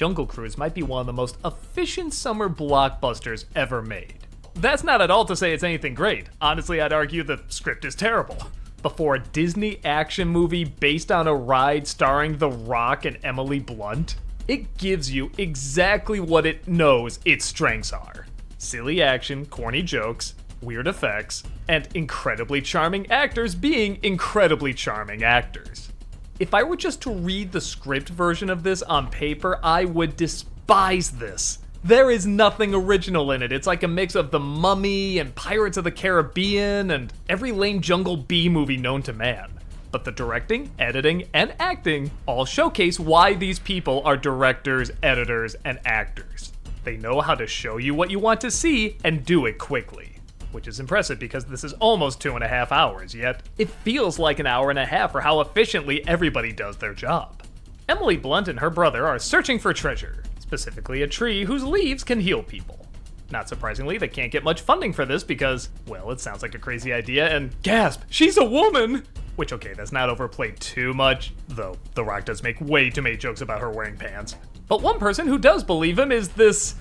Jungle Cruise might be one of the most efficient summer blockbusters ever made. That's not at all to say it's anything great. Honestly, I'd argue the script is terrible. But for a Disney action movie based on a ride starring The Rock and Emily Blunt, it gives you exactly what it knows its strengths are. Silly action, corny jokes, weird effects, and incredibly charming actors being incredibly charming actors. If I were just to read the script version of this on paper, I would despise this. There is nothing original in it. It's like a mix of The Mummy and Pirates of the Caribbean and every lame Jungle B movie known to man. But the directing, editing, and acting all showcase why these people are directors, editors, and actors. They know how to show you what you want to see and do it quickly. Which is impressive because this is almost 2.5 hours, yet it feels like an hour and a half for how efficiently everybody does their job. Emily Blunt and her brother are searching for treasure, specifically a tree whose leaves can heal people. Not surprisingly, they can't get much funding for this because, well, it sounds like a crazy idea and gasp, she's a woman! Which, okay, that's not overplayed too much, though The Rock does make way too many jokes about her wearing pants. But one person who does believe him is this,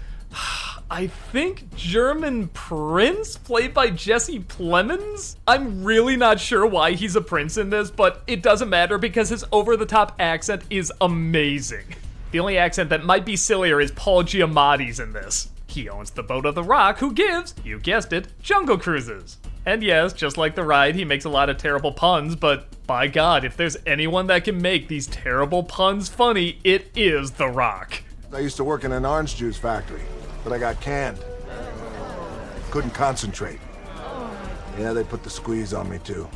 I think, German prince played by Jesse Plemons? I'm really not sure why he's a prince in this, but it doesn't matter because his over-the-top accent is amazing. The only accent that might be sillier is Paul Giamatti's in this. He owns the boat of The Rock, who gives, you guessed it, jungle cruises. And yes, just like the ride, he makes a lot of terrible puns, but by God, if there's anyone that can make these terrible puns funny, it is The Rock. I used to work in an orange juice factory, but I got canned. Couldn't concentrate. Yeah, they put the squeeze on me too.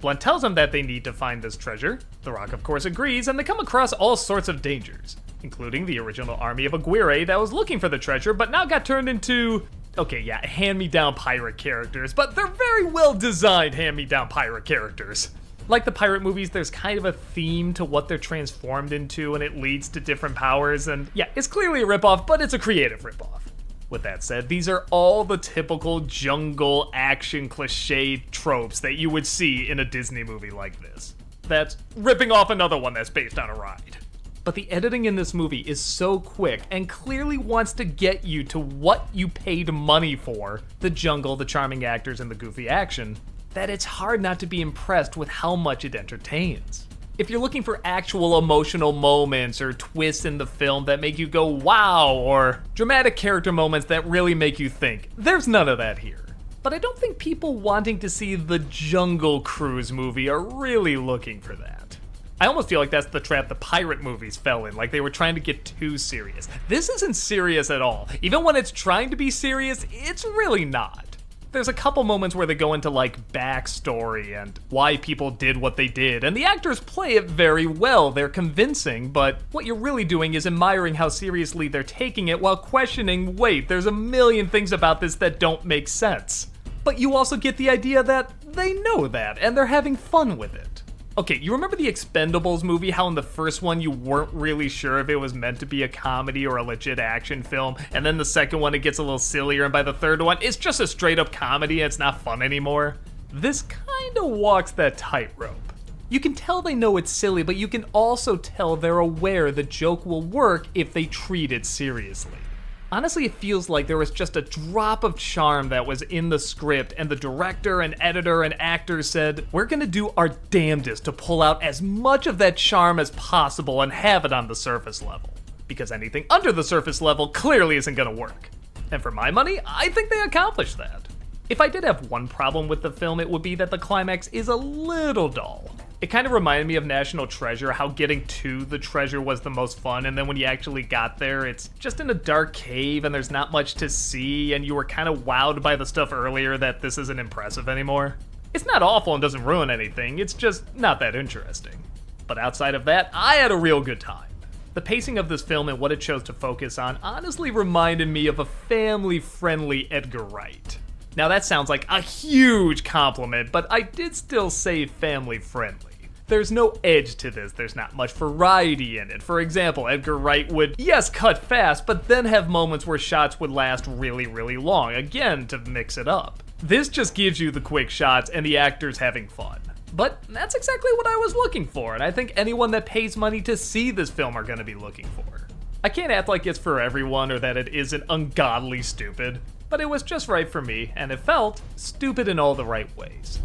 Blunt tells them that they need to find this treasure. The Rock, of course, agrees, and they come across all sorts of dangers, including the original army of Aguirre that was looking for the treasure, but now got turned into, okay, yeah, hand-me-down pirate characters, but they're very well-designed hand-me-down pirate characters. Like the pirate movies, there's kind of a theme to what they're transformed into, and it leads to different powers, and yeah, it's clearly a ripoff, but it's a creative ripoff. With that said, these are all the typical jungle action cliche tropes that you would see in a Disney movie like this. That's ripping off another one that's based on a ride. But the editing in this movie is so quick and clearly wants to get you to what you paid money for, the jungle, the charming actors, and the goofy action, that it's hard not to be impressed with how much it entertains. If you're looking for actual emotional moments or twists in the film that make you go wow, or dramatic character moments that really make you think, there's none of that here. But I don't think people wanting to see the Jungle Cruise movie are really looking for that. I almost feel like that's the trap the pirate movies fell in, like they were trying to get too serious. This isn't serious at all. Even when it's trying to be serious, it's really not. There's a couple moments where they go into like backstory and why people did what they did, and the actors play it very well, they're convincing, but what you're really doing is admiring how seriously they're taking it while questioning, wait, there's a million things about this that don't make sense. But you also get the idea that they know that, and they're having fun with it. Okay, you remember the Expendables movie, how in the first one you weren't really sure if it was meant to be a comedy or a legit action film, and then the second one it gets a little sillier, and by the third one it's just a straight up comedy and it's not fun anymore? This kinda walks that tightrope. You can tell they know it's silly, but you can also tell they're aware the joke will work if they treat it seriously. Honestly, it feels like there was just a drop of charm that was in the script, and the director and editor and actors said, we're gonna do our damnedest to pull out as much of that charm as possible and have it on the surface level. Because anything under the surface level clearly isn't gonna work. And for my money, I think they accomplished that. If I did have one problem with the film, it would be that the climax is a little dull. It kind of reminded me of National Treasure, how getting to the treasure was the most fun, and then when you actually got there, it's just in a dark cave and there's not much to see, and you were kind of wowed by the stuff earlier that this isn't impressive anymore. It's not awful and doesn't ruin anything, it's just not that interesting. But outside of that, I had a real good time. The pacing of this film and what it chose to focus on honestly reminded me of a family-friendly Edgar Wright. Now that sounds like a huge compliment, but I did still say family-friendly. There's no edge to this, there's not much variety in it. For example, Edgar Wright would, yes, cut fast, but then have moments where shots would last really, really long, again, to mix it up. This just gives you the quick shots and the actors having fun. But that's exactly what I was looking for, and I think anyone that pays money to see this film are gonna be looking for. I can't act like it's for everyone or that it isn't ungodly stupid, but it was just right for me, and it felt stupid in all the right ways.